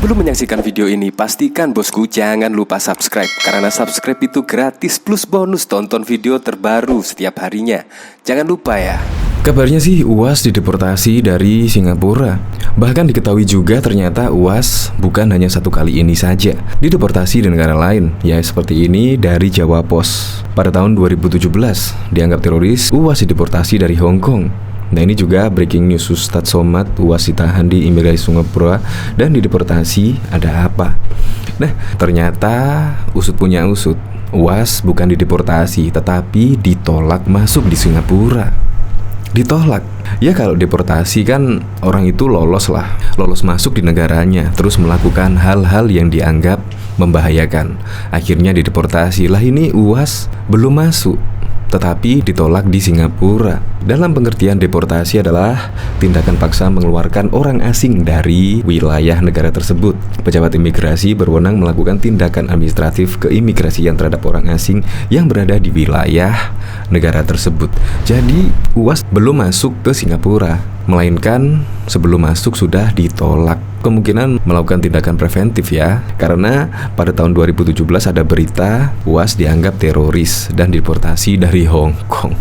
Sebelum menyaksikan video ini, pastikan bosku jangan lupa subscribe. Karena subscribe itu gratis plus bonus tonton video terbaru setiap harinya. Jangan lupa ya. Kabarnya sih UAS dideportasi dari Singapura. Bahkan diketahui juga ternyata UAS bukan hanya satu kali ini saja dideportasi di negara lain. Ya seperti ini dari Jawa Pos. Pada tahun 2017 dianggap teroris, UAS dideportasi dari Hong Kong. Nah ini juga breaking news, Ustadz Somad UAS ditahan di imigrasi Singapura dan dideportasi. Ada apa? Nah ternyata usut punya usut, UAS bukan dideportasi tetapi ditolak masuk di Singapura. Ditolak. Ya kalau deportasi kan orang itu lolos masuk di negaranya, terus melakukan hal-hal yang dianggap membahayakan. Akhirnya dideportasi. Lah ini UAS belum masuk tetapi ditolak di Singapura. Dalam pengertian deportasi adalah tindakan paksa mengeluarkan orang asing dari wilayah negara tersebut. Pejabat imigrasi berwenang melakukan tindakan administratif keimigrasian terhadap orang asing yang berada di wilayah negara tersebut. Jadi UAS belum masuk ke Singapura, melainkan sebelum masuk sudah ditolak. Kemungkinan melakukan tindakan preventif ya, karena pada tahun 2017 ada berita UAS dianggap teroris dan deportasi dari Hong Kong.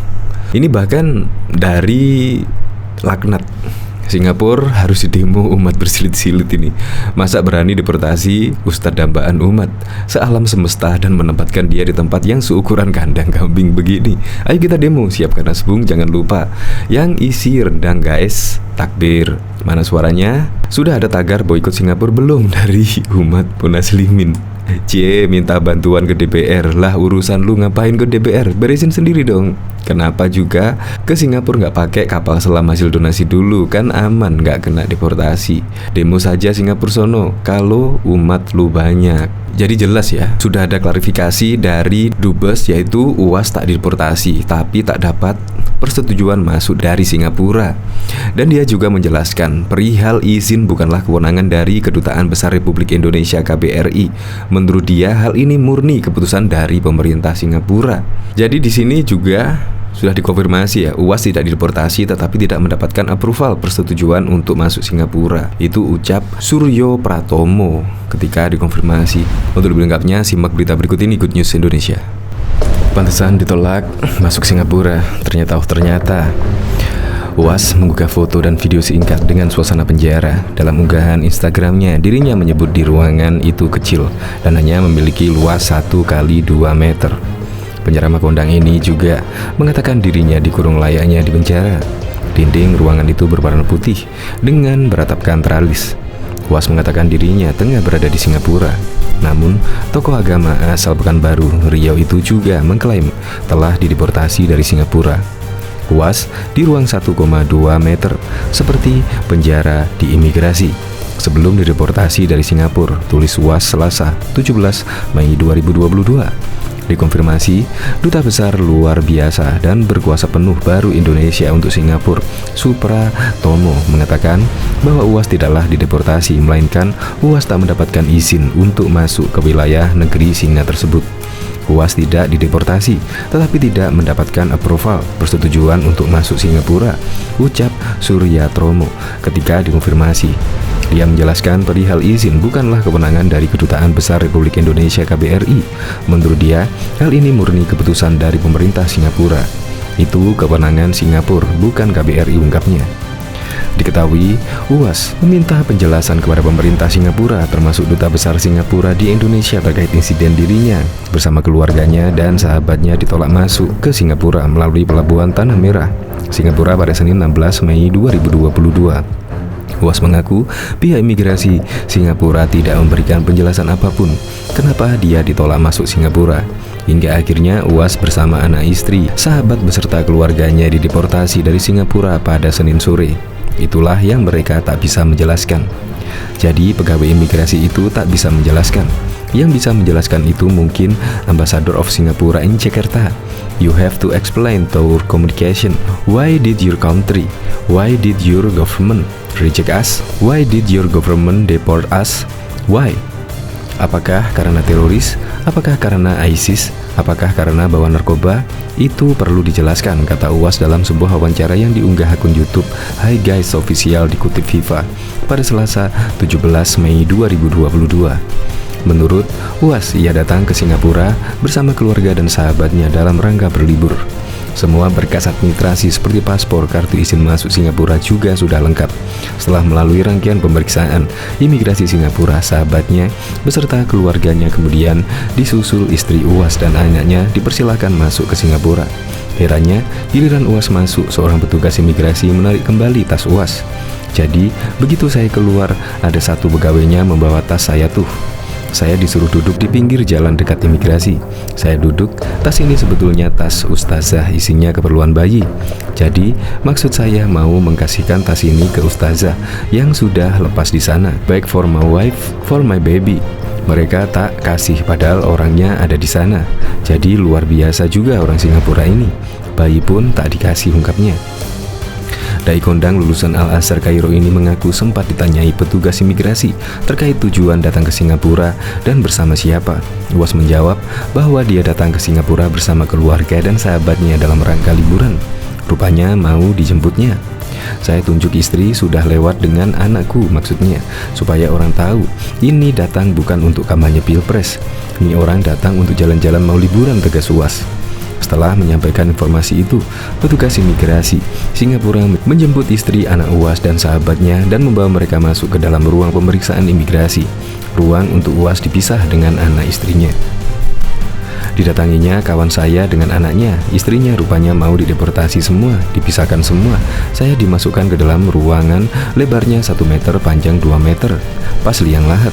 Ini bahkan dari laknat. Singapura harus didemo umat bersilit-silit ini. Masa berani deportasi Ustadz dambaan umat sealam semesta dan menempatkan dia di tempat yang seukuran kandang kambing begini. Ayo kita demo, siapkan asbung, jangan lupa yang isi rendang guys. Takbir. Mana suaranya? Sudah ada tagar boikot Singapura belum dari umat Muslimin? Cie minta bantuan ke DPR. Lah urusan lu ngapain ke DPR? Beresin sendiri dong. Kenapa juga ke Singapura nggak pakai kapal selam hasil donasi dulu? Kan aman, nggak kena deportasi. Demo saja Singapura sono kalau umat lu banyak. Jadi jelas ya, sudah ada klarifikasi dari Dubes, yaitu UAS tak deportasi tapi tak dapat persetujuan masuk dari Singapura. Dan dia juga menjelaskan perihal izin bukanlah kewenangan dari Kedutaan Besar Republik Indonesia KBRI. Menurut dia hal ini murni keputusan dari pemerintah Singapura. Jadi di sini juga sudah dikonfirmasi ya, UAS tidak dideportasi tetapi tidak mendapatkan approval persetujuan untuk masuk Singapura. Itu ucap Suryo Pratomo ketika dikonfirmasi. Untuk lebih lengkapnya simak berita berikut ini, Good News Indonesia. Pantesan ditolak masuk Singapura. Ternyata UAS menggugah foto dan video singkat dengan suasana penjara. Dalam unggahan Instagramnya, dirinya menyebut di ruangan itu kecil dan hanya memiliki luas 1x2 meter. Penjara Makondang ini juga mengatakan dirinya dikurung layaknya di penjara. Dinding ruangan itu berwarna putih dengan beratapkan teralis. UAS mengatakan dirinya tengah berada di Singapura. Namun, tokoh agama asal Pekanbaru, Riau itu juga mengklaim telah dideportasi dari Singapura. UAS di ruang 1,2 meter seperti penjara di imigrasi sebelum dideportasi dari Singapura, tulis UAS Selasa 17 Mei 2022. Dikonfirmasi, Duta Besar Luar Biasa dan Berkuasa Penuh Baru Indonesia untuk Singapura, Supratomo, mengatakan bahwa UAS tidaklah dideportasi, melainkan UAS tak mendapatkan izin untuk masuk ke wilayah negeri Singa tersebut. UAS tidak dideportasi, tetapi tidak mendapatkan approval persetujuan untuk masuk Singapura, ucap Suryatromo ketika dikonfirmasi. Dia menjelaskan perihal izin bukanlah kewenangan dari Kedutaan Besar Republik Indonesia KBRI. Menurut dia, hal ini murni keputusan dari pemerintah Singapura. Itu kewenangan Singapura, bukan KBRI, ungkapnya. Diketahui, UAS meminta penjelasan kepada pemerintah Singapura termasuk Duta Besar Singapura di Indonesia terkait insiden dirinya bersama keluarganya dan sahabatnya ditolak masuk ke Singapura melalui Pelabuhan Tanah Merah, Singapura pada Senin 16 Mei 2022. UAS mengaku pihak imigrasi Singapura tidak memberikan penjelasan apapun kenapa dia ditolak masuk Singapura. Hingga akhirnya UAS bersama anak istri, sahabat beserta keluarganya dideportasi dari Singapura pada Senin sore. Itulah yang mereka tak bisa menjelaskan. Jadi pegawai imigrasi itu tak bisa menjelaskan Yang bisa menjelaskan itu mungkin Ambassador of Singapore in Jakarta. You have to explain to our communication. Why did your country? Why did your government reject us? Why did your government deport us? Why? Apakah karena teroris? Apakah karena ISIS? Apakah karena bawa narkoba? Itu perlu dijelaskan, kata UAS dalam sebuah wawancara yang diunggah akun YouTube Hi Guys Official dikutip FIFA pada Selasa 17 Mei 2022. Menurut UAS, ia datang ke Singapura bersama keluarga dan sahabatnya dalam rangka berlibur. Semua berkas administrasi seperti paspor, kartu izin masuk Singapura juga sudah lengkap. Setelah melalui rangkaian pemeriksaan imigrasi Singapura, sahabatnya beserta keluarganya kemudian disusul istri UAS dan anaknya dipersilakan masuk ke Singapura. Herannya, giliran UAS masuk, seorang petugas imigrasi menarik kembali tas UAS. Jadi, begitu saya keluar, ada satu pegawainya membawa tas saya tuh. Saya disuruh duduk di pinggir jalan dekat imigrasi. Saya duduk, tas ini sebetulnya tas ustazah, isinya keperluan bayi. Jadi, maksud saya mau mengkasihkan tas ini ke ustazah yang sudah lepas di sana, baik for my wife, for my baby. Mereka tak kasih padahal orangnya ada di sana. Jadi luar biasa juga orang Singapura ini. Bayi pun tak dikasih, ungkapnya. Dai kondang lulusan Al-Azhar Kairo ini mengaku sempat ditanyai petugas imigrasi terkait tujuan datang ke Singapura dan bersama siapa. UAS menjawab bahwa dia datang ke Singapura bersama keluarga dan sahabatnya dalam rangka liburan. Rupanya mau dijemputnya. Saya tunjuk istri sudah lewat dengan anakku, maksudnya supaya orang tahu ini datang bukan untuk kampanye pilpres. Ini orang datang untuk jalan-jalan mau liburan, tegas UAS. Setelah menyampaikan informasi itu, petugas imigrasi Singapura menjemput istri, anak UAS dan sahabatnya dan membawa mereka masuk ke dalam ruang pemeriksaan imigrasi. Ruang untuk UAS dipisah dengan anak istrinya. Didatanginya kawan saya dengan anaknya, istrinya rupanya mau dideportasi semua, dipisahkan semua. Saya dimasukkan ke dalam ruangan lebarnya 1 meter, panjang 2 meter, pas liang lahat.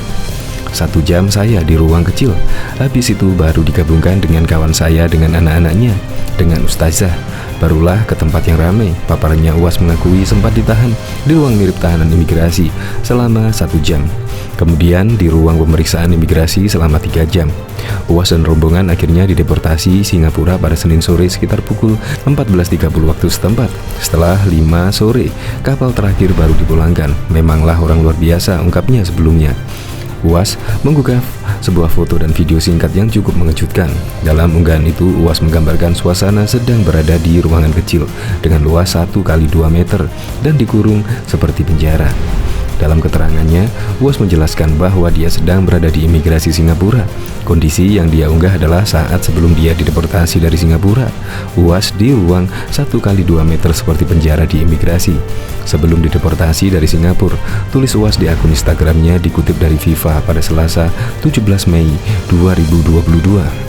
1 jam saya di ruang kecil. Habis itu baru digabungkan dengan kawan saya dengan anak-anaknya, dengan ustazah. Barulah ke tempat yang ramai. Paparannya UAS mengakui sempat ditahan di ruang mirip tahanan imigrasi selama 1 jam. Kemudian di ruang pemeriksaan imigrasi selama 3 jam. UAS dan rombongan akhirnya dideportasi Singapura pada Senin sore sekitar pukul 14.30 waktu setempat. Setelah 5 sore, kapal terakhir baru dipulangkan. Memanglah orang luar biasa, ungkapnya sebelumnya. UAS menggugah sebuah foto dan video singkat yang cukup mengejutkan. Dalam unggahan itu, UAS menggambarkan suasana sedang berada di ruangan kecil dengan luas 1 kali 2 meter dan dikurung seperti penjara. Dalam keterangannya, UAS menjelaskan bahwa dia sedang berada di imigrasi Singapura. Kondisi yang dia unggah adalah saat sebelum dia dideportasi dari Singapura. UAS di ruang 1 kali 2 meter seperti penjara di imigrasi. Sebelum dideportasi dari Singapura, tulis UAS di akun Instagramnya dikutip dari FIFA pada Selasa 17 Mei 2022.